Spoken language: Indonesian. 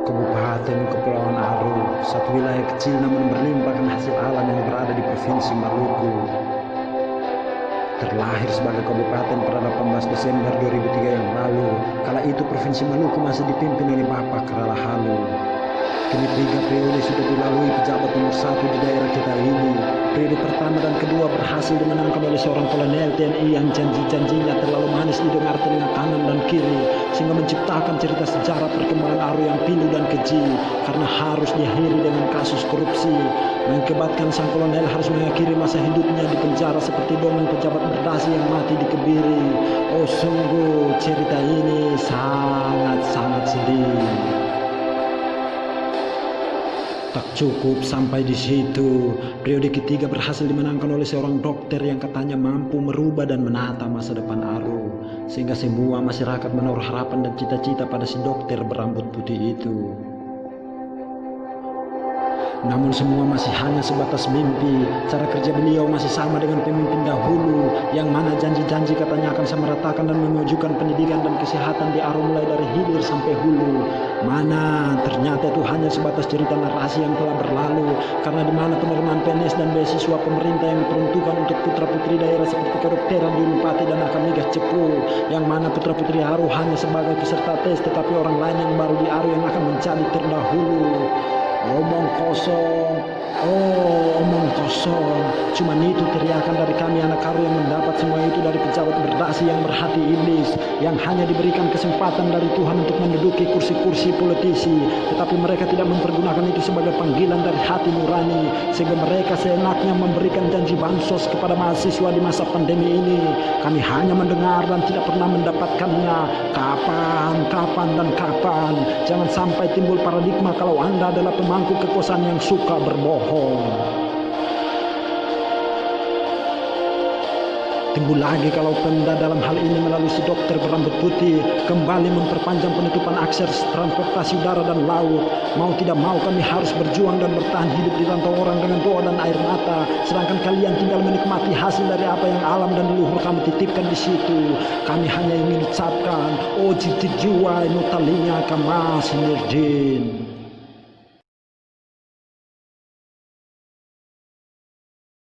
Kabupaten Kepulauan Aru, satu wilayah kecil namun berlimpahkan hasil alam yang berada di Provinsi Maluku. Terlahir sebagai kabupaten pada 18 Desember 2003 yang lalu, kala itu Provinsi Maluku masih dipimpin oleh Bapak Kralahalu. Kini 3 periode sudah dilalui pejabat nomor 1 di daerah kita ini. Periode pertama dan kedua berhasil dimenangkan oleh seorang kolonel TNI yang janji-janjinya terlalu manis didengar telinga kanan dan kiri, sehingga menciptakan cerita sejarah perkembangan Aru yang pilu dan keji karena harus diakhiri dengan kasus korupsi. Mengakibatkan sang kolonel harus mengakhiri masa hidupnya di penjara seperti dongeng pejabat berdasi yang mati dikebiri. Oh, sungguh cerita ini sangat-sangat sedih. Tak cukup sampai di situ, periode ketiga berhasil dimenangkan oleh seorang dokter yang katanya mampu merubah dan menata masa depan Aru, sehingga semua masyarakat menaruh harapan dan cita-cita pada si dokter berambut putih itu. Namun semua masih hanya sebatas mimpi. Cara kerja beliau masih sama dengan pemimpin dahulu, yang mana janji-janji katanya akan samaratakan dan memajukan pendidikan dan kesehatan di Aru mulai dari hilir sampai hulu. Mana ternyata itu hanya sebatas cerita narasi yang telah berlalu, karena di mana penerimaan PNS dan beasiswa pemerintah yang diperuntukkan untuk putra-putri daerah seperti kedokteran di Unpati dan Akamegah Cepu, yang mana putra-putri Aru hanya sebagai peserta tes, tetapi orang lain yang baru di Aru yang akan menjadi terdahulu. Omong kosong, oh omong kosong. Cuman itu teriakan dari kami anak Aru yang mendapat semua itu dari pejabat berdasi yang berhati iblis, yang hanya diberikan kesempatan dari Tuhan untuk menduduki kursi-kursi politisi, tetapi mereka tidak mempergunakan itu sebagai panggilan dari hati nurani, sehingga mereka seenaknya memberikan janji bansos kepada mahasiswa di masa pandemi ini. Kami hanya mendengar dan tidak pernah mendapatkannya. Kapan dan kapan? Jangan sampai timbul paradigma kalau Anda adalah pemangku kekuasaan yang suka berbohong. Timbul lagi kalau Pemda dalam hal ini melalui si dokter berambut putih kembali memperpanjang penutupan akses transportasi udara dan laut. Mau tidak mau kami harus berjuang dan bertahan hidup di rantau orang dengan doa dan air mata, sedangkan kalian tinggal menikmati hasil dari apa yang alam dan leluhur kami titipkan di situ. Kami hanya ingin ucapkan, oh jijik jiwa nutalinya kama sinirdin.